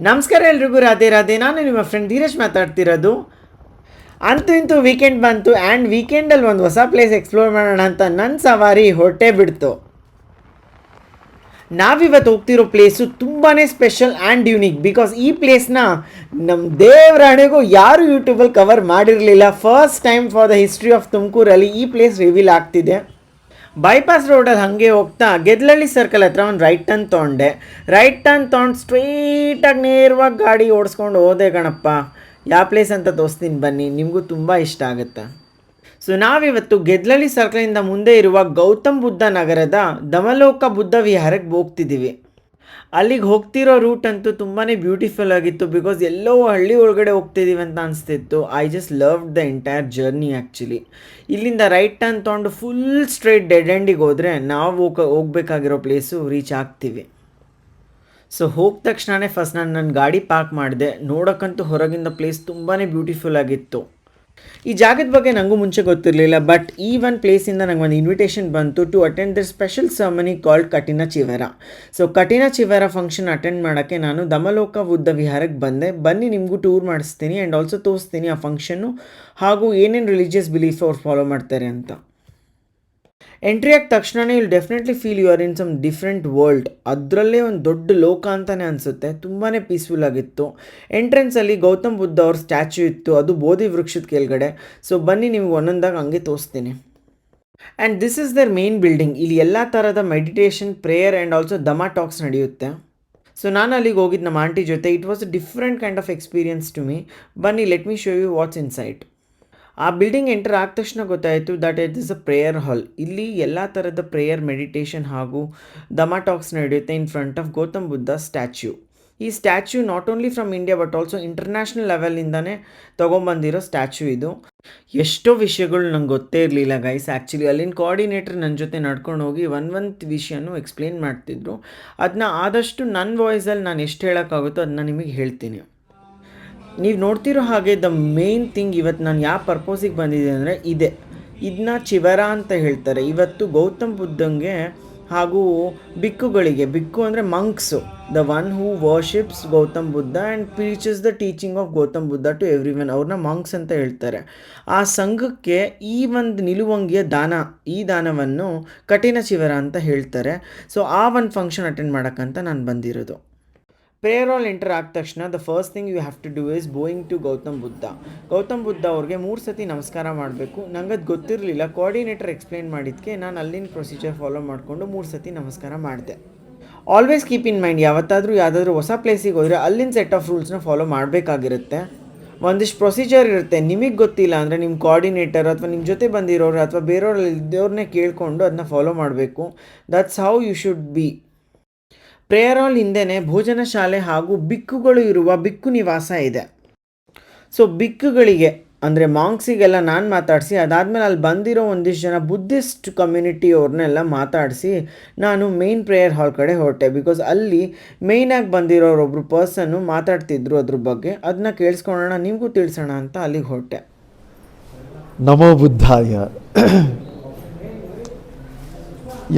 ನಮಸ್ಕಾರ ಎಲ್ರಿಗೂ, ರಾಧೆ ರಾಧೆ. ನಾನು ನಿಮ್ಮ ಫ್ರೆಂಡ್ ಧೀರಜ್ ಮಾತಾಡ್ತಿರೋದು. ಅಂತೂ ಇಂತೂ ವೀಕೆಂಡ್ ಬಂತು ಆ್ಯಂಡ್ ವೀಕೆಂಡಲ್ಲಿ ಒಂದು ಹೊಸ ಪ್ಲೇಸ್ ಎಕ್ಸ್ಪ್ಲೋರ್ ಮಾಡೋಣ ಅಂತ ನನ್ನ ಸವಾರಿ ಹೊರಟೇ ಬಿಡ್ತು. ನಾವಿವತ್ತು ಹೋಗ್ತಿರೋ ಪ್ಲೇಸು ತುಂಬಾ ಸ್ಪೆಷಲ್ ಆ್ಯಂಡ್ ಯುನೀಕ್. ಬಿಕಾಸ್ ಈ ಪ್ಲೇಸ್ನ ನಮ್ಮ ದೇವರಾಣೆಗೂ ಯಾರು ಯೂಟ್ಯೂಬಲ್ಲಿ ಕವರ್ ಮಾಡಿರಲಿಲ್ಲ. First time for the history of ತುಮಕೂರಲ್ಲಿ ಈ ಪ್ಲೇಸ್ ರಿವೀಲ್ ಆಗ್ತಿದೆ. ಬೈಪಾಸ್ ರೋಡಲ್ಲಿ ಹಾಗೆ ಹೋಗ್ತಾ ಗೆದ್ಲಳ್ಳಿ ಸರ್ಕಲ್ ಹತ್ರ ಒಂದು ರೈಟ್ ಟರ್ನ್ ತೊಗೊಂಡೆ. ರೈಟ್ ಟರ್ನ್ ತೊಗೊಂಡು ಸ್ಟ್ರೈಟಾಗಿ ನೇರವಾಗಿ ಗಾಡಿ ಓಡಿಸ್ಕೊಂಡು ಹೋದೆ ಕಣಪ್ಪ. ಯಾವ ಪ್ಲೇಸ್ ಅಂತ ತೋರಿಸ್ತೀನಿ ಬನ್ನಿ, ನಿಮಗೂ ತುಂಬ ಇಷ್ಟ ಆಗುತ್ತೆ. ಸೊ ನಾವಿವತ್ತು ಗೆದ್ಲಳ್ಳಿ ಸರ್ಕಲಿಂದ ಮುಂದೆ ಇರುವ ಗೌತಮ್ ಬುದ್ಧ ನಗರದ ದಮಲೋಕ ಬುದ್ಧ ವಿಹಾರಕ್ಕೆ ಹೋಗ್ತಿದ್ದೀವಿ. ಅಲ್ಲಿಗೆ ಹೋಗ್ತಿರೋ ರೂಟ್ ಅಂತೂ ತುಂಬಾ ಬ್ಯೂಟಿಫುಲ್ ಆಗಿತ್ತು. ಬಿಕಾಸ್ ಎಲ್ಲೋ ಹಳ್ಳಿ ಒಳಗಡೆ ಹೋಗ್ತಿದ್ದೀವಿ ಅಂತ ಅನಿಸ್ತಿತ್ತು. I just loved the entire journey actually. ಇಲ್ಲಿಂದ ರೈಟ್ ಟರ್ನ್ ತೊಗೊಂಡು ಫುಲ್ ಸ್ಟ್ರೈಟ್ ಡೆಡ್ ಎಂಡಿಗೆ ಹೋದರೆ ನಾವು ಹೋಗ್ಬೇಕಾಗಿರೋ ಪ್ಲೇಸು ರೀಚ್ ಆಗ್ತೀವಿ. ಸೊ ಹೋದ ತಕ್ಷಣವೇ ಫಸ್ಟ್ ನಾನು ನನ್ನ ಗಾಡಿ ಪಾರ್ಕ್ ಮಾಡಿದೆ. ನೋಡೋಕ್ಕಂತೂ ಹೊರಗಿಂದ ಪ್ಲೇಸ್ ತುಂಬಾ ಬ್ಯೂಟಿಫುಲ್ ಆಗಿತ್ತು. ಈ ಜಾಗದ ಬಗ್ಗೆ ನನಗೂ ಮುಂಚೆ ಗೊತ್ತಿರಲಿಲ್ಲ. ಬಟ್ ಈ ಒಂದು ಪ್ಲೇಸಿಂದ ನಂಗೆ ಒಂದು ಇನ್ವಿಟೇಷನ್ ಬಂತು to attend the special ceremony called Kathina Chivara. So ಕಠಿಣ ಚಿವರ ಫಂಕ್ಷನ್ ಅಟೆಂಡ್ ಮಾಡೋಕ್ಕೆ ನಾನು ದಮಲೋಕ ಬುದ್ಧ ವಿಹಾರಕ್ಕೆ ಬಂದೆ. ಬನ್ನಿ ನಿಮಗೂ ಟೂರ್ ಮಾಡಿಸ್ತೀನಿ ಆ್ಯಂಡ್ ಆಲ್ಸೋ ತೋರಿಸ್ತೀನಿ ಆ ಫಂಕ್ಷನ್ನು ಹಾಗೂ ಏನೇನು ರಿಲಿಜಿಯಸ್ ಬಿಲೀಫ್ ಅವ್ರು ಫಾಲೋ ಮಾಡ್ತಾರೆ ಅಂತ. ಎಂಟ್ರಿ ಆದ ತಕ್ಷಣವೇ ಇಲ್ಲಿ definitely feel you are in some different world. ಅದರಲ್ಲೇ ಒಂದು ದೊಡ್ಡ ಲೋಕ ಅಂತಲೇ ಅನಿಸುತ್ತೆ. ತುಂಬಾ ಪೀಸ್ಫುಲ್ ಆಗಿತ್ತು. ಎಂಟ್ರೆನ್ಸಲ್ಲಿ ಗೌತಮ್ ಬುದ್ಧ ಅವ್ರ ಸ್ಟ್ಯಾಚ್ಯೂ ಇತ್ತು, ಅದು ಬೋಧಿ ವೃಕ್ಷದ ಕೆಳಗಡೆ. ಸೊ ಬನ್ನಿ ನಿಮ್ಗೆ ಒಂದೊಂದಾಗಿ ಹಂಗೆ ತೋರಿಸ್ತೀನಿ. And this is the main building. ಇಲ್ಲಿ ಎಲ್ಲ ಥರದ meditation, prayer and also Dhamma talks ನಡೆಯುತ್ತೆ. ಸೊ ನಾನು ಅಲ್ಲಿಗೆ ಹೋಗಿದ್ದು ನಮ್ಮ ಆಂಟಿ ಜೊತೆ. It was a different kind of experience to me. ಬನ್ನಿ let me show you what's inside. ಆ ಬಿಲ್ಡಿಂಗ್ ಎಂಟರ್ ಆದ ತಕ್ಷಣ ಗೊತ್ತಾಯಿತು that it is a prayer hall. ಇಲ್ಲಿ ಎಲ್ಲ ಥರದ ಪ್ರೇಯರ್, ಮೆಡಿಟೇಷನ್ ಹಾಗೂ ದಮಾ ಟಾಕ್ಸ್ ನಡೆಯುತ್ತೆ in front of Gautam Buddha statue. ಈ statue not only from India but also international ಲೆವೆಲಿಂದನೇ ತೊಗೊಂಬಂದಿರೋ ಸ್ಟ್ಯಾಚ್ಯೂ ಇದು. ಎಷ್ಟೋ ವಿಷಯಗಳು ನಂಗೆ ಗೊತ್ತೇ ಇರಲಿಲ್ಲ ಗೈಸ್. ಆ್ಯಕ್ಚುಲಿ ಅಲ್ಲಿನ ಕೋಆರ್ಡಿನೇಟರ್ ನನ್ನ ಜೊತೆ ನಡ್ಕೊಂಡು ಹೋಗಿ ಒಂದು ವಿಷಯನೂ ಎಕ್ಸ್ಪ್ಲೇನ್ ಮಾಡ್ತಿದ್ರು. ಅದನ್ನ ಆದಷ್ಟು ನನ್ನ ವಾಯ್ಸಲ್ಲಿ ನಾನು ಎಷ್ಟು ಹೇಳೋಕ್ಕಾಗುತ್ತೋ ಅದನ್ನ ನಿಮಗೆ ಹೇಳ್ತೀನಿ. ನೀವು ನೋಡ್ತಿರೋ ಹಾಗೆ ದ ಮೇನ್ ಥಿಂಗ್ ಇವತ್ತು ನಾನು ಯಾವ ಪರ್ಪೋಸಿಗೆ ಬಂದಿದ್ದೆ ಅಂದರೆ ಇದನ್ನ ಚಿವರ ಅಂತ ಹೇಳ್ತಾರೆ. ಇವತ್ತು ಗೌತಮ್ ಬುದ್ಧಂಗೆ ಹಾಗೂ ಬಿಕ್ಕುಗಳಿಗೆ, ಬಿಕ್ಕು ಅಂದರೆ monks, the one who worships Gautam Buddha and preaches the teaching of Gautam Buddha to everyone, ಅವ್ರನ್ನ ಮಂಕ್ಸ್ ಅಂತ ಹೇಳ್ತಾರೆ. ಆ ಸಂಘಕ್ಕೆ ಈ ಒಂದು ನಿಲುವಂಗಿಯ ದಾನ, ಈ ದಾನವನ್ನು ಕಠಿಣ ಚಿವರ ಅಂತ ಹೇಳ್ತಾರೆ. ಸೊ ಆ ಒಂದು ಫಂಕ್ಷನ್ ಅಟೆಂಡ್ ಮಾಡೋಕ್ಕಂತ ನಾನು ಬಂದಿರೋದು. ಪ್ರೇಯರ್ ಹಾಲ್ ಎಂಟರ್ ಆದ ತಕ್ಷಣ the first thing you have to do is going to Gautam Buddha. Gautam Buddha ಅವ್ರಿಗೆ 3 ಸತಿ ನಮಸ್ಕಾರ ಮಾಡಬೇಕು. ನಂಗೆ ಅದು ಗೊತ್ತಿರಲಿಲ್ಲ. ಕೋಆರ್ಡಿನೇಟರ್ ಎಕ್ಸ್ಪ್ಲೇನ್ ಮಾಡಿದ್ದಕ್ಕೆ ನಾನು ಅಲ್ಲಿನ ಪ್ರೊಸೀಜರ್ ಫಾಲೋ ಮಾಡಿಕೊಂಡು 3 ಸತಿ ನಮಸ್ಕಾರ ಮಾಡಿದೆ. ಆಲ್ವೇಸ್ ಕೀಪ್ ಇನ್ ಮೈಂಡ್, ಯಾವತ್ತಾದರೂ ಯಾವುದಾದ್ರೂ ಹೊಸ ಪ್ಲೇಸಿಗೆ ಹೋದರೆ ಅಲ್ಲಿನ ಸೆಟ್ ಆಫ್ ರೂಲ್ಸ್ನ ಫಾಲೋ ಮಾಡಬೇಕಾಗಿರುತ್ತೆ. ಒಂದಿಷ್ಟು ಪ್ರೊಸೀಜರ್ ಇರುತ್ತೆ. ನಿಮಗೆ ಗೊತ್ತಿಲ್ಲ ಅಂದರೆ ನಿಮ್ಮ ಕೋಆರ್ಡಿನೇಟರ್ ಅಥವಾ ನಿಮ್ಮ ಜೊತೆ ಬಂದಿರೋರು ಅಥವಾ ಬೇರೆಯವ್ರು ಇದ್ದವ್ರನ್ನೇ ಕೇಳಿಕೊಂಡು ಅದನ್ನ ಫಾಲೋ ಮಾಡಬೇಕು. That's how you should be. Prayer hall ಹಿಂದೆಯೇ ಭೋಜನ ಶಾಲೆ ಹಾಗೂ ಬಿಕ್ಕುಗಳು ಇರುವ ಬಿಕ್ಕು ನಿವಾಸ ಇದೆ. ಸೊ ಬಿಕ್ಕುಗಳಿಗೆ ಅಂದರೆ ಮಾಂಕ್ಸಿಗೆಲ್ಲ ನಾನು ಮಾತಾಡಿಸಿ, ಅದಾದಮೇಲೆ ಅಲ್ಲಿ ಬಂದಿರೋ ಒಂದಿಷ್ಟು ಜನ ಬುದ್ಧಿಸ್ಟ್ ಕಮ್ಯುನಿಟಿಯವ್ರನ್ನೆಲ್ಲ ಮಾತಾಡಿಸಿ ನಾನು ಮೇನ್ ಪ್ರೇಯರ್ ಹಾಲ್ ಕಡೆ ಹೊರಟೆ. ಬಿಕಾಸ್ ಅಲ್ಲಿ ಮೇಯ್ನಾಗಿ ಬಂದಿರೋರೊಬ್ಬರು ಪರ್ಸನ್ನು ಮಾತಾಡ್ತಿದ್ರು ಅದ್ರ ಬಗ್ಗೆ. ಅದನ್ನ ಕೇಳಿಸ್ಕೊಳ್ಳೋಣ, ನಿಮಗೂ ತಿಳಿಸೋಣ ಅಂತ ಅಲ್ಲಿಗೆ ಹೊರಟೆ. ನಮೋ ಬುದ್ಧಾಯ.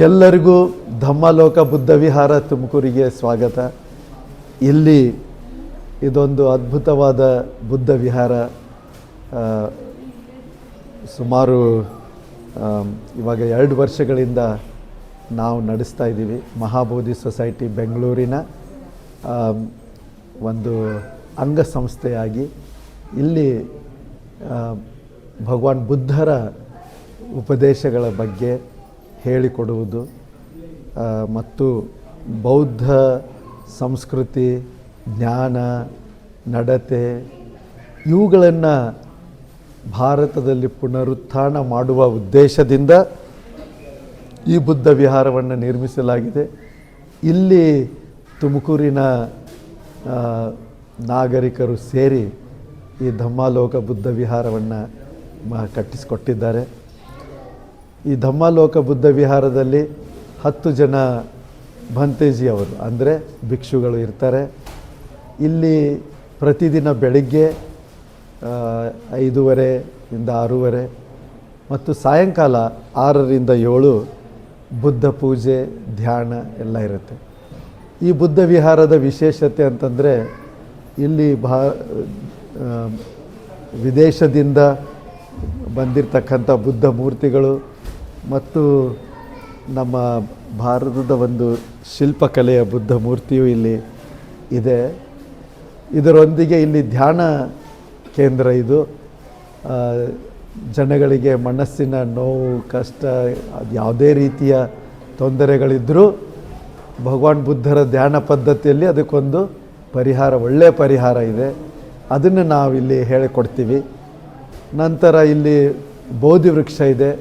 ಎಲ್ಲರಿಗೂ ಧಮ್ಮಲೋಕ ಬುದ್ಧ ವಿಹಾರ ತುಮಕೂರಿಗೆ ಸ್ವಾಗತ. ಇಲ್ಲಿ ಇದೊಂದು ಅದ್ಭುತವಾದ ಬುದ್ಧ ವಿಹಾರ. ಸುಮಾರು ಇವಾಗ 2 ವರ್ಷಗಳಿಂದ ನಾವು ನಡೆಸ್ತಾ ಇದ್ದೀವಿ. ಮಹಾಬೋಧಿ ಸೊಸೈಟಿ ಬೆಂಗಳೂರಿನ ಒಂದು ಅಂಗಸಂಸ್ಥೆಯಾಗಿ ಇಲ್ಲಿ ಭಗವಾನ್ ಬುದ್ಧರ ಉಪದೇಶಗಳ ಬಗ್ಗೆ ಹೇಳಿಕೊಡುವುದು ಮತ್ತು ಬೌದ್ಧ ಸಂಸ್ಕೃತಿ, ಜ್ಞಾನ, ನಡತೆ ಇವುಗಳನ್ನು ಭಾರತದಲ್ಲಿ ಪುನರುತ್ಥಾನ ಮಾಡುವ ಉದ್ದೇಶದಿಂದ ಈ ಬುದ್ಧ ವಿಹಾರವನ್ನು ನಿರ್ಮಿಸಲಾಗಿದೆ. ಇಲ್ಲಿ ತುಮಕೂರಿನ ನಾಗರಿಕರು ಸೇರಿ ಈ ಧಮ್ಮಾಲೋಕ ಬುದ್ಧ ವಿಹಾರವನ್ನು ಕಟ್ಟಿಸಿಕೊಟ್ಟಿದ್ದಾರೆ. ಈ ಧಮ್ಮಾಲೋಕ ಬುದ್ಧ ವಿಹಾರದಲ್ಲಿ 10 ಜನ ಭಂತೇಜಿಯವರು ಅಂದರೆ ಭಿಕ್ಷುಗಳು ಇರ್ತಾರೆ. ಇಲ್ಲಿ ಪ್ರತಿದಿನ ಬೆಳಿಗ್ಗೆ 5:30 ಇಂದ 6:30 ಮತ್ತು ಸಾಯಂಕಾಲ 6 ರಿಂದ 7 ಬುದ್ಧ ಪೂಜೆ, ಧ್ಯಾನ ಎಲ್ಲ ಇರುತ್ತೆ. ಈ ಬುದ್ಧ ವಿಹಾರದ ವಿಶೇಷತೆ ಅಂತಂದರೆ ಇಲ್ಲಿ ಆ, ವಿದೇಶದಿಂದ ಬಂದಿರತಕ್ಕಂಥ ಬುದ್ಧ ಮೂರ್ತಿಗಳು ಮತ್ತು ನಮ್ಮ ಭಾರತದ ಒಂದು ಶಿಲ್ಪಕಲೆಯ ಬುದ್ಧ ಮೂರ್ತಿಯು ಇಲ್ಲಿ ಇದೆ. ಇದರೊಂದಿಗೆ ಇಲ್ಲಿ ಧ್ಯಾನ ಕೇಂದ್ರ ಇದು. ಆ, ಜನಗಳಿಗೆ ಮನಸ್ಸಿನ ನೋವು, ಕಷ್ಟ, ಅದು ಯಾವುದೇ ರೀತಿಯ ತೊಂದರೆಗಳಿದ್ದರೂ ಭಗವಾನ್ ಬುದ್ಧರ ಧ್ಯಾನ ಪದ್ಧತಿಯಲ್ಲಿ ಅದಕ್ಕೊಂದು ಪರಿಹಾರ, ಒಳ್ಳೆಯ ಪರಿಹಾರ ಇದೆ. ಅದನ್ನು ನಾವಿಲ್ಲಿ ಹೇಳಿಕೊಡ್ತೀವಿ. ನಂತರ ಇಲ್ಲಿ ಬೋಧಿ ವೃಕ್ಷ ಇದೆ.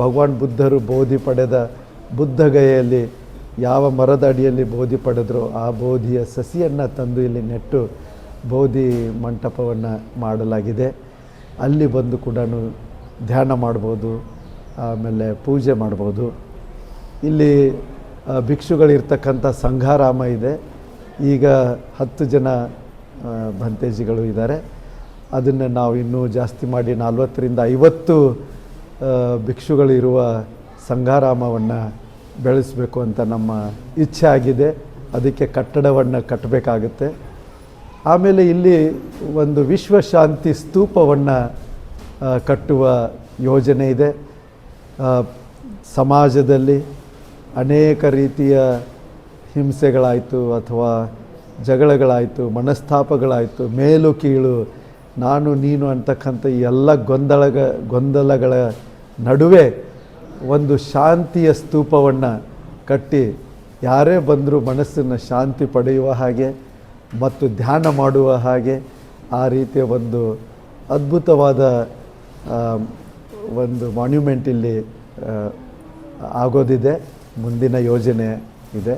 ಭಗವಾನ್ ಬುದ್ಧರು ಬೋಧಿ ಪಡೆದ ಬುದ್ಧಗಯೆಯಲ್ಲಿ ಯಾವ ಮರದ ಅಡಿಯಲ್ಲಿ ಬೋಧಿ ಪಡೆದರೋ ಆ ಬೋಧಿಯ ಸಸಿಯನ್ನು ತಂದು ಇಲ್ಲಿ ನೆಟ್ಟು ಬೋಧಿ ಮಂಟಪವನ್ನು ಮಾಡಲಾಗಿದೆ. ಅಲ್ಲಿ ಬಂದು ಕೂಡ ಧ್ಯಾನ ಮಾಡ್ಬೋದು, ಆಮೇಲೆ ಪೂಜೆ ಮಾಡ್ಬೋದು. ಇಲ್ಲಿ ಭಿಕ್ಷುಗಳಿರ್ತಕ್ಕಂಥ ಸಂಘಾರಾಮ ಇದೆ. ಈಗ 10 ಜನ ಭಂತೇಜಿಗಳು ಇದ್ದಾರೆ. ಅದನ್ನು ನಾವು ಇನ್ನೂ ಜಾಸ್ತಿ ಮಾಡಿ 40ರಿಂದ 50 ಭಿಕ್ಷುಗಳಿರುವ ಸಂಘಾರಾಮವನ್ನು ಬೆಳೆಸಬೇಕು ಅಂತ ನಮ್ಮ ಇಚ್ಛೆ ಆಗಿದೆ. ಅದಕ್ಕೆ ಕಟ್ಟಡವನ್ನು ಕಟ್ಟಬೇಕಾಗುತ್ತೆ. ಆಮೇಲೆ ಇಲ್ಲಿ ಒಂದು ವಿಶ್ವಶಾಂತಿ ಸ್ತೂಪವನ್ನು ಕಟ್ಟುವ ಯೋಜನೆ ಇದೆ. ಸಮಾಜದಲ್ಲಿ ಅನೇಕ ರೀತಿಯ ಹಿಂಸೆಗಳಾಯಿತು ಅಥವಾ ಜಗಳಗಳಾಯಿತು, ಮನಸ್ತಾಪಗಳಾಯಿತು, ಮೇಲು ಕೀಳು, ನಾನು ನೀನು ಅಂತಕ್ಕಂಥ ಎಲ್ಲ ಗೊಂದಲಗಳ ನಡುವೆ ಒಂದು ಶಾಂತಿಯ ಸ್ತೂಪವನ್ನು ಕಟ್ಟಿ ಯಾರೇ ಬಂದರೂ ಮನಸ್ಸನ್ನು ಶಾಂತಿ ಪಡೆಯುವ ಹಾಗೆ ಮತ್ತು ಧ್ಯಾನ ಮಾಡುವ ಹಾಗೆ ಆ ರೀತಿಯ ಒಂದು ಅದ್ಭುತವಾದ ಒಂದು ಮಾನ್ಯುಮೆಂಟ್ ಇಲ್ಲಿ ಆಗೋದಿದೆ. ಮುಂದಿನ ಯೋಜನೆ ಇದೆ.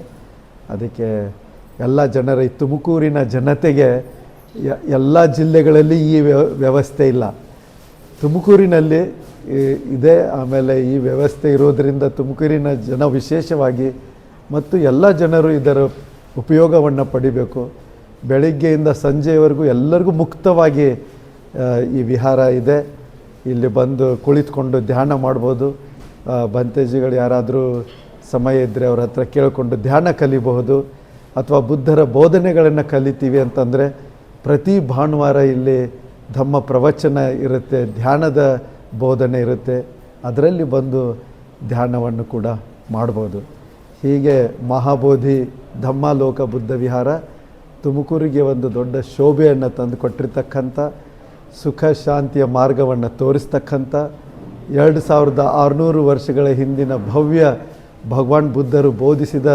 ಅದಕ್ಕೆ ಎಲ್ಲ ಜನರ, ಈ ತುಮಕೂರಿನ ಜನತೆಗೆ ಎಲ್ಲ ಜಿಲ್ಲೆಗಳಲ್ಲಿ ಈ ವ್ಯವಸ್ಥೆ ಇಲ್ಲ, ತುಮಕೂರಿನಲ್ಲಿ ಇದೆ. ಆಮೇಲೆ ಈ ವ್ಯವಸ್ಥೆ ಇರೋದರಿಂದ ತುಮಕೂರಿನ ಜನ ವಿಶೇಷವಾಗಿ ಮತ್ತು ಎಲ್ಲ ಜನರು ಇದರ ಉಪಯೋಗವನ್ನು ಪಡಿಬೇಕು. ಬೆಳಿಗ್ಗೆಯಿಂದ ಸಂಜೆಯವರೆಗೂ ಎಲ್ಲರಿಗೂ ಮುಕ್ತವಾಗಿ ಈ ವಿಹಾರ ಇದೆ. ಇಲ್ಲಿ ಬಂದು ಕುಳಿತುಕೊಂಡು ಧ್ಯಾನ ಮಾಡ್ಬೋದು. ಭಂತೇಜಿಗಳು ಯಾರಾದರೂ ಸಮಯ ಇದ್ದರೆ ಅವ್ರ ಹತ್ರ ಕೇಳಿಕೊಂಡು ಧ್ಯಾನ ಕಲಿಬಹುದು. ಅಥವಾ ಬುದ್ಧರ ಬೋಧನೆಗಳನ್ನು ಕಲಿತೀವಿ ಅಂತಂದರೆ ಪ್ರತಿ ಭಾನುವಾರ ಇಲ್ಲಿ ಧಮ್ಮ ಪ್ರವಚನ ಇರುತ್ತೆ, ಧ್ಯಾನದ ಬೋಧನೆ ಇರುತ್ತೆ. ಅದರಲ್ಲಿ ಬಂದು ಧ್ಯಾನವನ್ನು ಕೂಡ ಮಾಡ್ಬೋದು. ಹೀಗೆ ಮಹಾಬೋಧಿ ಧಮ್ಮಾಲೋಕ ಬುದ್ಧ ವಿಹಾರ ತುಮಕೂರಿಗೆ ಒಂದು ದೊಡ್ಡ ಶೋಭೆಯನ್ನು ತಂದು ಕೊಟ್ಟಿರ್ತಕ್ಕಂಥ, ಸುಖ ಶಾಂತಿಯ ಮಾರ್ಗವನ್ನು ತೋರಿಸ್ತಕ್ಕಂಥ, 2600 ವರ್ಷಗಳ ಹಿಂದಿನ ಭವ್ಯ ಭಗವಾನ್ ಬುದ್ಧರು ಬೋಧಿಸಿದ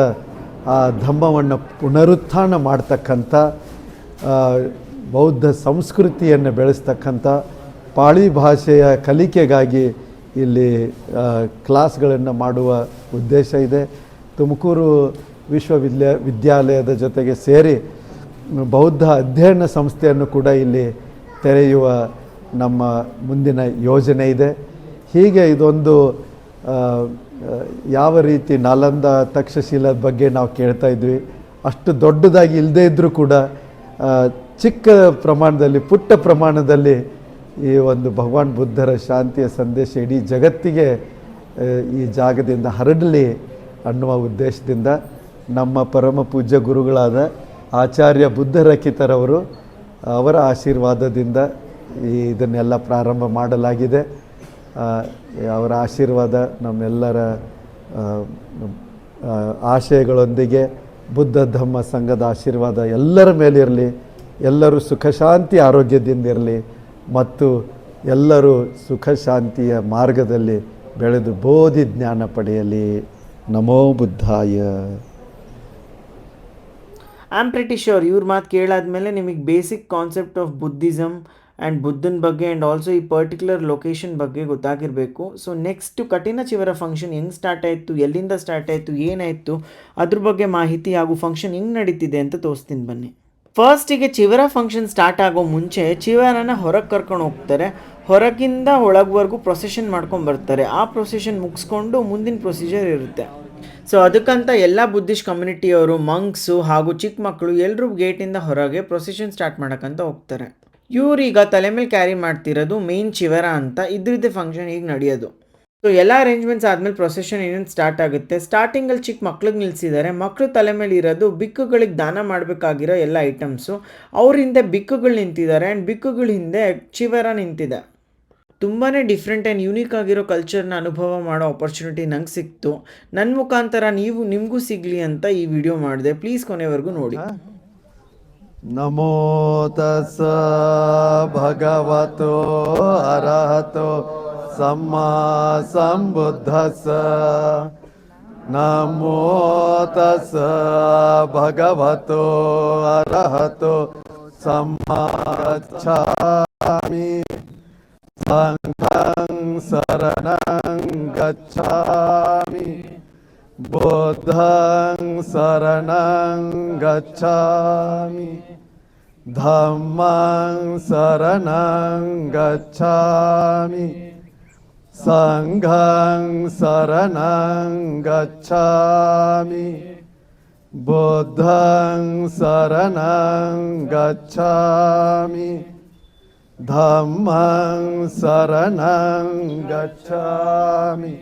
ಆ ಧಮ್ಮವನ್ನು ಪುನರುತ್ಥಾನ ಮಾಡ್ತಕ್ಕಂಥ, ಬೌದ್ಧ ಸಂಸ್ಕೃತಿಯನ್ನು ಬೆಳೆಸ್ತಕ್ಕಂಥ, ಪಾಳಿ ಭಾಷೆಯ ಕಲಿಕೆಗಾಗಿ ಇಲ್ಲಿ ಕ್ಲಾಸ್ಗಳನ್ನು ಮಾಡುವ ಉದ್ದೇಶ ಇದೆ. ತುಮಕೂರು ವಿಶ್ವವಿದ್ಯಾಲಯದ ಜೊತೆಗೆ ಸೇರಿ ಬೌದ್ಧ ಅಧ್ಯಯನ ಸಂಸ್ಥೆಯನ್ನು ಕೂಡ ಇಲ್ಲಿ ತೆರೆಯುವ ನಮ್ಮ ಮುಂದಿನ ಯೋಜನೆ ಇದೆ. ಹೀಗೆ ಇದೊಂದು ಯಾವ ರೀತಿ ನಾಲಂದ ತಕ್ಷಶಿಲದ ಬಗ್ಗೆ ನಾವು ಕೇಳ್ತಾ ಇದ್ವಿ, ಅಷ್ಟು ದೊಡ್ಡದಾಗಿ ಇಲ್ಲದೇ ಇದ್ದರೂ ಕೂಡ ಚಿಕ್ಕ ಪ್ರಮಾಣದಲ್ಲಿ, ಪುಟ್ಟ ಪ್ರಮಾಣದಲ್ಲಿ ಈ ಒಂದು ಭಗವಾನ್ ಬುದ್ಧರ ಶಾಂತಿಯ ಸಂದೇಶ ಇಡೀ ಜಗತ್ತಿಗೆ ಈ ಜಾಗದಿಂದ ಹರಡಲಿ ಅನ್ನುವ ಉದ್ದೇಶದಿಂದ ನಮ್ಮ ಪರಮ ಪೂಜ್ಯ ಗುರುಗಳಾದ ಆಚಾರ್ಯ ಬುದ್ಧರಖಿತರವರು ಅವರ ಆಶೀರ್ವಾದದಿಂದ ಇದನ್ನೆಲ್ಲ ಪ್ರಾರಂಭ ಮಾಡಲಾಗಿದೆ. ಅವರ ಆಶೀರ್ವಾದ ನಮ್ಮೆಲ್ಲರ ಆಶಯಗಳೊಂದಿಗೆ ಬುದ್ಧ ಧಮ್ಮ ಸಂಘದ ಆಶೀರ್ವಾದ ಎಲ್ಲರ ಮೇಲಿರಲಿ. ಎಲ್ಲರೂ ಸುಖ ಶಾಂತಿ ಆರೋಗ್ಯದಿಂದಿರಲಿ ಮತ್ತು ಎಲ್ಲರೂ ಸುಖ ಶಾಂತಿಯ ಮಾರ್ಗದಲ್ಲಿ ಬೆಳೆದು ಬೋಧಿ ಜ್ಞಾನ ಪಡೆಯಲಿ. ನಮೋ ಬುದ್ಧಾಯ. ಐ ಆಮ್ ಪ್ರಿಟಿ ಶ್ಯೂರ್ ಇವ್ರ ಮಾತು ಕೇಳಾದ್ಮೇಲೆ ನಿಮಗೆ basic concept of Buddhism and ಬುದ್ಧನ ಬಗ್ಗೆ ಆ್ಯಂಡ್ ಆಲ್ಸೋ ಈ ಪರ್ಟಿಕ್ಯುಲರ್ ಲೊಕೇಶನ್ ಬಗ್ಗೆ ಗೊತ್ತಾಗಿರಬೇಕು. ಸೊ ನೆಕ್ಸ್ಟು ಕಠಿಣ ಚಿವರ ಫಂಕ್ಷನ್ ಹೆಂಗೆ ಸ್ಟಾರ್ಟ್ ಆಯಿತು, ಎಲ್ಲಿಂದ ಸ್ಟಾರ್ಟ್ ಆಯಿತು, ಏನಾಯಿತು, ಅದ್ರ ಬಗ್ಗೆ ಮಾಹಿತಿ ಹಾಗೂ ಫಂಕ್ಷನ್ ಹೆಂಗೆ ನಡೀತಿದೆ ಅಂತ ತೋರಿಸ್ತೀನಿ ಬನ್ನಿ. ಫಸ್ಟಿಗೆ ಚಿವರ ಫಂಕ್ಷನ್ ಸ್ಟಾರ್ಟ್ ಆಗೋ ಮುಂಚೆ ಚಿವರನ ಹೊರಗೆ ಕರ್ಕೊಂಡು ಹೋಗ್ತಾರೆ. ಹೊರಗಿಂದ ಒಳಗವರೆಗೂ ಪ್ರೊಸೆಷನ್ ಮಾಡ್ಕೊಂಡು ಬರ್ತಾರೆ. ಆ ಪ್ರೊಸೆಷನ್ ಮುಗಿಸ್ಕೊಂಡು ಮುಂದಿನ ಪ್ರೊಸೀಜರ್ ಇರುತ್ತೆ. ಸೊ ಅದಕ್ಕಂತ ಎಲ್ಲ ಬುದ್ಧಿಸ್ಟ್ ಕಮ್ಯುನಿಟಿಯವರು, ಮಂಕ್ಸು ಹಾಗೂ ಚಿಕ್ಕ ಮಕ್ಕಳು ಎಲ್ಲರೂ ಗೇಟಿಂದ ಹೊರಗೆ ಪ್ರೊಸೆಷನ್ ಸ್ಟಾರ್ಟ್ ಮಾಡೋಕ್ಕಂತ ಹೋಗ್ತಾರೆ. ಇವ್ರೀಗ ತಲೆ ಮೇಲೆ ಕ್ಯಾರಿ ಮಾಡ್ತಿರೋದು ಮೇನ್ ಚಿವರ ಅಂತ. ಇದ್ರದ್ದೇ ಫಂಕ್ಷನ್ ಈಗ ನಡೆಯೋದು. ಸೊ ಎಲ್ಲ ಅರೇಂಜ್ಮೆಂಟ್ಸ್ ಆದಮೇಲೆ ಪ್ರೊಸೆಷನ್ ಏನೇನು ಸ್ಟಾರ್ಟ್ ಆಗುತ್ತೆ. ಸ್ಟಾರ್ಟಿಂಗಲ್ಲಿ ಚಿಕ್ಕ ಮಕ್ಳಿಗೆ ನಿಲ್ಲಿಸಿದ್ದಾರೆ. ಮಕ್ಕಳು ತಲೆ ಮೇಲೆ ಇರೋದು ಬಿಕ್ಕುಗಳಿಗೆ ದಾನ ಮಾಡಬೇಕಾಗಿರೋ ಎಲ್ಲ ಐಟಮ್ಸು. ಅವ್ರ ಹಿಂದೆ ಬಿಕ್ಕುಗಳು ನಿಂತಿದ್ದಾರೆ ಆ್ಯಂಡ್ ಬಿಕ್ಕುಗಳ ಹಿಂದೆ ಚಿವರ ನಿಂತಿದೆ. ತುಂಬಾ ಡಿಫ್ರೆಂಟ್ ಆ್ಯಂಡ್ ಯೂನಿಕ್ ಆಗಿರೋ ಕಲ್ಚರ್ನ ಅನುಭವ ಮಾಡೋ ಆಪರ್ಚುನಿಟಿ ನಂಗೆ ಸಿಕ್ತು. ನನ್ನ ಮುಖಾಂತರ ನಿಮಗೂ ಸಿಗಲಿ ಅಂತ ಈ ವಿಡಿಯೋ ಮಾಡಿದೆ. ಪ್ಲೀಸ್ ಕೊನೆವರೆಗೂ ನೋಡಿ. ನಮೋ ತಸ್ಸ ಭಗವತೋ ಅರಹತೋ ಸಮ್ಮಾ ಸಂಬುದ್ಧಸ್ಸ. ನಮೋ ತಸ್ಸ ಭಗವತೋ ಅರಹತೋ ಸಮ್ಮಾ ಗಚ್ಛಾಮಿ. ಸಂಘಂ ಶರಣಂ ಗಚ್ಛಾಮಿ. ಬುದ್ಧಂ ಶರಣಂ ಗಚ್ಛಾಮಿ. ಧಮ್ಮಂ ಶರಣಂ ಗಚ್ಛಾಮಿ. ಸಂಘಂ ಶರಣಂ ಗಚ್ಛಾಮಿ. ಬುದ್ಧಂ ಶರಣಂ ಗಚ್ಛಾಮಿ. ಧಮ್ಮಂ ಶರಣಂ ಗಚ್ಛಾಮಿ.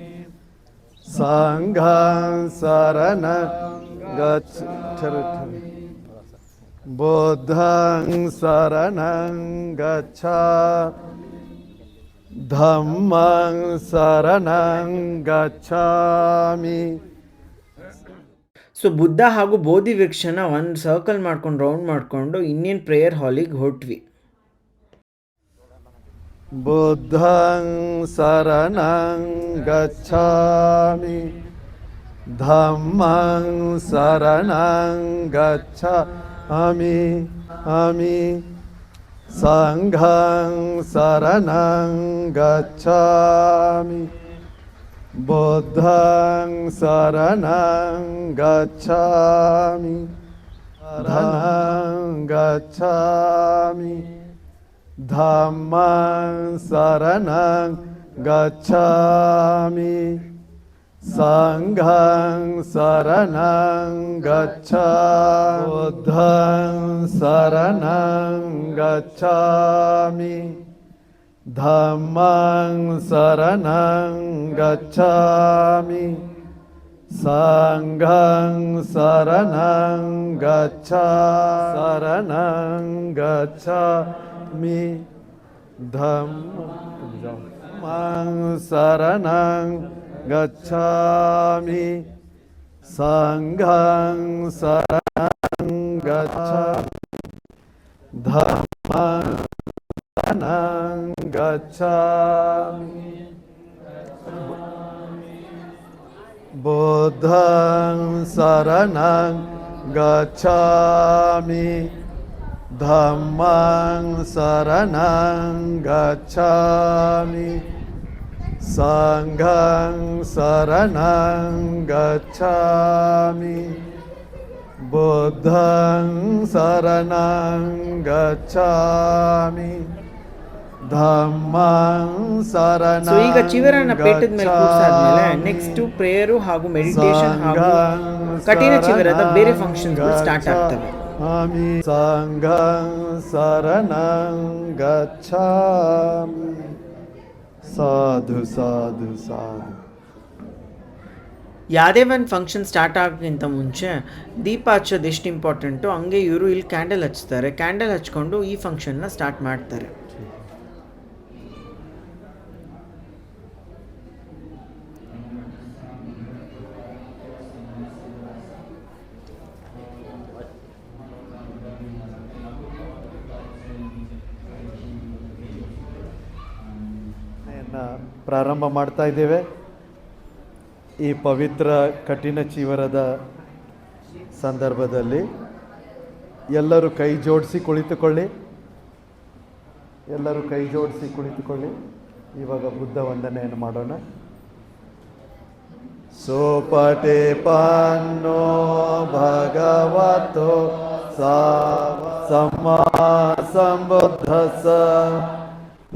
ಸಂಘಂ ಶರಣಂ ಗಚ್ಛಾಮಿ. ಬುದ್ಧಂ ಶರಣಂ ಗಚ್ಛಾಮಿ. ಧಮ್ಮಂ ಶರಣಂ ಗಚ್ಛಾಮಿ. ಸೊ ಬುದ್ಧ ಹಾಗೂ ಬೋಧಿ ವೃಕ್ಷನ ಒಂದು ಸರ್ಕಲ್ ಮಾಡ್ಕೊಂಡು ರೌಂಡ್ ಮಾಡಿಕೊಂಡು ಇಂಡಿಯನ್ ಪ್ರೇಯರ್ ಹಾಲಿಗೆ ಹೊರಟ್ವಿ. ಬುದ್ಧಂ ಶರಣಂ ಗಚ್ಛಾಮಿ. ಧಮ್ಮಂ ಶರಣಂ ಗಚ್ಛಾಮಿ. ಸಂಘಂ ಶರಣಂ ಗಚ್ಛಾಮಿ. ಬುದ್ಧಂ ಶರಣಂ ಗಚ್ಛಾಮಿ. ಶರಣಂ ಗಚ್ಛಾಮಿ. ಧಮ್ಮಂ ಶರಣಂ ಗಚ್ಛಾಮಿ. ಸಂಘಂ ಶರಣಂ ಗಚ್ಛಾಮಿ. ಬುದ್ಧಂ ಶರಣಂ ಗಚ್ಛಾಮಿ. ಧಮ್ಮಂ ಶರಣಂ ಗಚ್ಛಾಮಿ. ಸಂಘಂ ಶರಣಂ ಗಚ್ಛಾಮಿ. ಶರಣಂ ಗಚ್ಛಾಮಿ. ಧಮ್ಮಂ ಶರಣಂ ಗಚ್ಛಾಮಿ. ಸಂಘಂ ಶರಣಂ ಗಚ್ಛಾಮಿ. ಧಮ್ಮಂ ಶರಣಂ ಗಚ್ಛಾಮಿ. ಬುದ್ಧಂ ಶರಣಂ ಗಚ್ಛಾಮಿ. ಧಮ್ಮಂ ಶರಣಂ ಗಚ್ಛಾಮಿ. ಸಂಘಂ ಶರಣಂ ಗಚ್ಛಾಮಿ. ಬುದ್ಧಂ ಶರಣಂ ಗಚ್ಛಾಮಿ. ಧಮ್ಮಂ ಶರಣಂ ಸೊ ಈಗ ಚಿವರನ ಪೇಟದ ಮೇಲೆ ಕೂರಿಸಾದ್ಮೇಲೆ ನೆಕ್ಸ್ಟ್ ಪ್ರೇಯರು ಹಾಗೂ ಮೆಡಿಟೇಷನ್ ಹಾಗೂ ಕಠಿಣ ಚಿವರದ ಬೇರೆ ಫಂಕ್ಷನ್ಸ್ಗಳು ಸ್ಟಾರ್ಟ್ ಆಗ್ತವೆ. ಸಂಘಂ ಶರಣಂ ಗಚ್ಛಾಮಿ. ಸಾಧು ಸಾಧು ಸಾಧು. ಯಾವುದೇ ಒಂದು ಫಂಕ್ಷನ್ ಸ್ಟಾರ್ಟ್ ಆಗೋಕ್ಕಿಂತ ಮುಂಚೆ ದೀಪ ಹಚ್ಚೋದು ಎಷ್ಟು ಇಂಪಾರ್ಟೆಂಟು ಹಂಗೆ ಇವರು ಇಲ್ಲಿ ಕ್ಯಾಂಡಲ್ ಹಚ್ತಾರೆ. ಕ್ಯಾಂಡಲ್ ಹಚ್ಕೊಂಡು ಈ ಫಂಕ್ಷನ್ನ ಸ್ಟಾರ್ಟ್ ಮಾಡ್ತಾರೆ. ಪ್ರಾರಂಭ ಮಾಡ್ತಾ ಇದ್ದೇವೆ. ಈ ಪವಿತ್ರ ಕಠಿಣ ಚೀವರದ ಸಂದರ್ಭದಲ್ಲಿ ಎಲ್ಲರೂ ಕೈ ಜೋಡಿಸಿ ಕುಳಿತುಕೊಳ್ಳಿ. ಎಲ್ಲರೂ ಕೈ ಜೋಡಿಸಿ ಕುಳಿತುಕೊಳ್ಳಿ. ಇವಾಗ ಬುದ್ಧ ವಂದನೆಯನ್ನು ಮಾಡೋಣ. ಸೋಪಟೆ ಪನ್ನೋ ಭಗವತೋ ಸಮ್ಮಾ ಸಂಬುದ್ಧಸ್ಸ.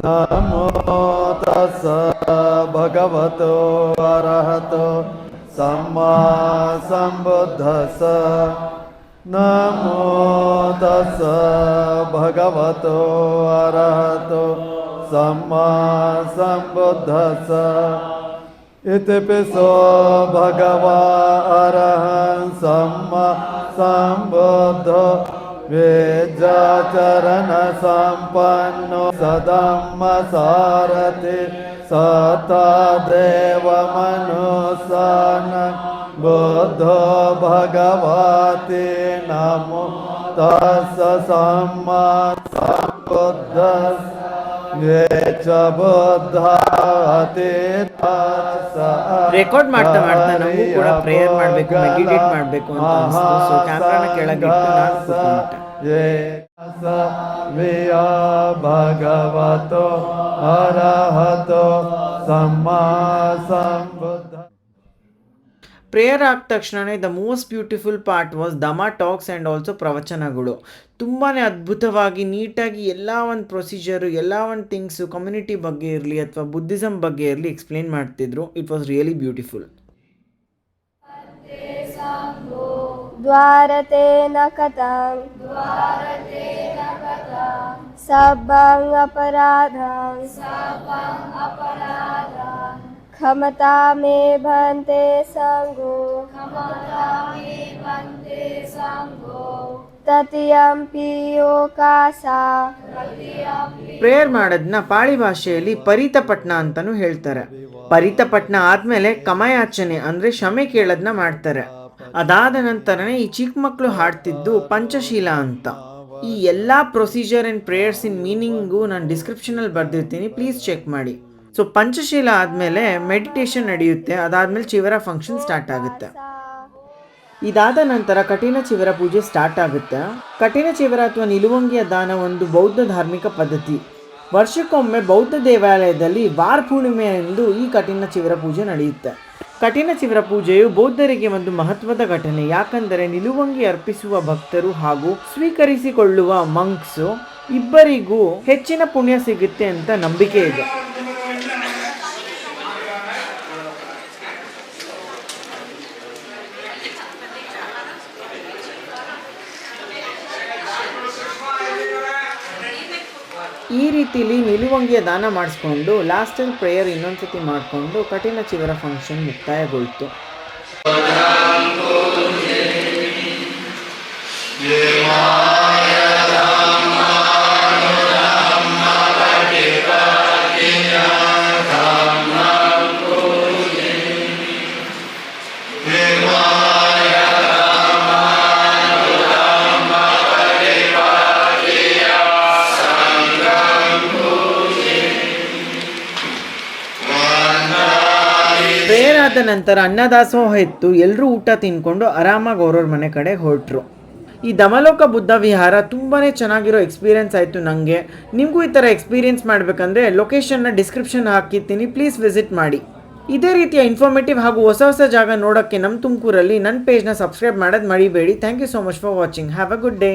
ನಮೋ ತಸ್ಸ ಭಗವತೋ ಅರಹತೋ ಸಮ್ಮಾ ಸಂಬುದ್ಧಸ್ಸ. ನಮೋ ತಸ್ಸ ಭಗವತೋ ಅರಹತೋ ಸಮ್ಮಾ ಸಂಬುದ್ಧಸ್ಸ. इतिपिसो भगवा अरहं सम्मा सम्बुद्धो वेदाचरण संपन्नो सदम्म सारथि सता देव मनुष्यान बुद्धो भगवते नमो तस्स सम्मा सम्बुद्धस्स ये च बुद्धाति ರೆಕಾರ್ಡ್ ಮಾಡ್ತಾ ನಮಗೂ ಕೂಡ ಪ್ರೇಯರ್ ಮಾಡಬೇಕು, ಮೆಡಿಟೇಟ್ ಮಾಡಬೇಕು ಅಂತ ಅನಿಸ್ತು. ಸೊ ಕ್ಯಾಮ್ರಾನ ಕೆಳಗಿಟ್ಟು ನಾನು ಕೂತ್ಕೊಂಡ್ಬಿಟ್ಟೆ. ಭಗವತೋ ಅರಹತೋ ಸಮ್ಮಾ ಸಂಬುದ್ಧ. ಪ್ರೇಯರ್ ಆದ ತಕ್ಷಣವೇ the most beautiful part was ದಮ ಟಾಕ್ಸ್ ಆ್ಯಂಡ್ ಆಲ್ಸೋ ಪ್ರವಚನಗಳು. ತುಂಬಾ ಅದ್ಭುತವಾಗಿ ನೀಟಾಗಿ ಎಲ್ಲ ಒಂದು ಪ್ರೊಸೀಜರು, ಎಲ್ಲ ಒಂದು ಥಿಂಗ್ಸು, ಕಮ್ಯುನಿಟಿ ಬಗ್ಗೆ ಇರಲಿ ಅಥವಾ ಬುದ್ಧಿಸಮ್ ಬಗ್ಗೆ ಇರಲಿ ಎಕ್ಸ್ಪ್ಲೇನ್ ಮಾಡ್ತಿದ್ರು. It was really beautiful. ದ್ವಾರತೇನ ಕಥಂ ಸಬ್ಬಂ ಅಪರಾಧಂ क्षमता मे भन्ते संगो ततियंपि योकासा. ಪ್ರೇಯರ್ ಮಾಡೋದನ್ನ ಪಾಳಿ ಭಾಷೆಯಲ್ಲಿ ಪರಿತಪಟ್ನ ಅಂತಲೂ ಹೇಳ್ತಾರೆ. ಪರಿತಪಟ್ನ ಆದಮೇಲೆ ಕಮಯಾಚನೆ ಅಂದರೆ ಕ್ಷಮೆ ಕೇಳೋದನ್ನ ಮಾಡ್ತಾರೆ. ಅದಾದ ನಂತರನೇ ಈ ಚಿಕ್ಕ ಮಕ್ಕಳು ಹಾಡ್ತಿದ್ದು ಪಂಚಶೀಲ ಅಂತ. ಈ ಎಲ್ಲ procedure and prayers in meaning ನಾನು ಡಿಸ್ಕ್ರಿಪ್ಷನಲ್ಲಿ ಬರೆದಿರ್ತೀನಿ, ಪ್ಲೀಸ್ ಚೆಕ್ ಮಾಡಿ. ಸೊ ಪಂಚಶೀಲ ಆದಮೇಲೆ ಮೆಡಿಟೇಷನ್ ನಡೆಯುತ್ತೆ. ಅದಾದಮೇಲೆ ಚಿವರ ಫಂಕ್ಷನ್ ಸ್ಟಾರ್ಟ್ ಆಗುತ್ತೆ. ಇದಾದ ನಂತರ ಕಠಿಣ ಚಿವರ ಪೂಜೆ ಸ್ಟಾರ್ಟ್ ಆಗುತ್ತೆ. ಕಠಿಣ ಚಿವರ ಅಥವಾ ನಿಲುವಂಗಿಯ ದಾನ ಒಂದು ಬೌದ್ಧ ಧಾರ್ಮಿಕ ಪದ್ಧತಿ. ವರ್ಷಕ್ಕೊಮ್ಮೆ ಬೌದ್ಧ ದೇವಾಲಯದಲ್ಲಿ ವಾರ ಪೂರ್ಣಿಮೆಯಂದು ಈ ಕಠಿಣ ಚಿವರ ಪೂಜೆ ನಡೆಯುತ್ತೆ. ಕಠಿಣ ಚಿವರ ಪೂಜೆಯು ಬೌದ್ಧರಿಗೆ ಒಂದು ಮಹತ್ವದ ಘಟನೆ. ಯಾಕಂದರೆ ನಿಲುವಂಗಿ ಅರ್ಪಿಸುವ ಭಕ್ತರು ಹಾಗೂ ಸ್ವೀಕರಿಸಿಕೊಳ್ಳುವ ಮಂಕ್ಸು ಇಬ್ಬರಿಗೂ ಹೆಚ್ಚಿನ ಪುಣ್ಯ ಸಿಗುತ್ತೆ ಅಂತ ನಂಬಿಕೆ ಇದೆ. ಈ ರೀತಿಲಿ ನಿಲುವಂಗಿಯ ದಾನ ಮಾಡಿಸ್ಕೊಂಡು ಲಾಸ್ಟಲ್ಲಿ ಪ್ರೇಯರ್ ಇನ್ನೊಂದ್ಸತಿ ಮಾಡಿಕೊಂಡು ಕಠಿಣ ಚಿವರ ಫಂಕ್ಷನ್ ಮುಕ್ತಾಯಗೊಳ್ತು. ಪ್ರೇಯರ್ ಆದ ನಂತರ ಅನ್ನದಾಸೋಹ ಇತ್ತು. ಎಲ್ಲರೂ ಊಟ ತಿನ್ಕೊಂಡು ಆರಾಮಾಗಿ ಅವ್ರವ್ರ ಮನೆ ಕಡೆ ಹೊರಟರು. ಈ ದಮಲೋಕ ಬುದ್ಧ ವಿಹಾರ ತುಂಬಾ ಚೆನ್ನಾಗಿರೋ ಎಕ್ಸ್ಪೀರಿಯೆನ್ಸ್ ಆಯಿತು ನನಗೆ. ನಿಮಗೂ ಈ ಥರ ಎಕ್ಸ್ಪೀರಿಯೆನ್ಸ್ ಮಾಡಬೇಕಂದ್ರೆ ಲೊಕೇಶನ್ನ ಡಿಸ್ಕ್ರಿಪ್ಷನ್ ಹಾಕಿರ್ತೀನಿ, ಪ್ಲೀಸ್ ವಿಸಿಟ್ ಮಾಡಿ. ಇದೇ ರೀತಿಯ ಇನ್ಫಾರ್ಮೇಟಿವ್ ಹಾಗೂ ಹೊಸ ಹೊಸ ಜಾಗ ನೋಡೋಕ್ಕೆ ನಮ್ಮ ತುಮಕೂರಲ್ಲಿ ನನ್ನ ಪೇಜ್ನ ಸಬ್ಸ್ಕ್ರೈಬ್ ಮಾಡೋದು ಮರಿಬೇಡಿ. Thank you so much for watching. Have a good day.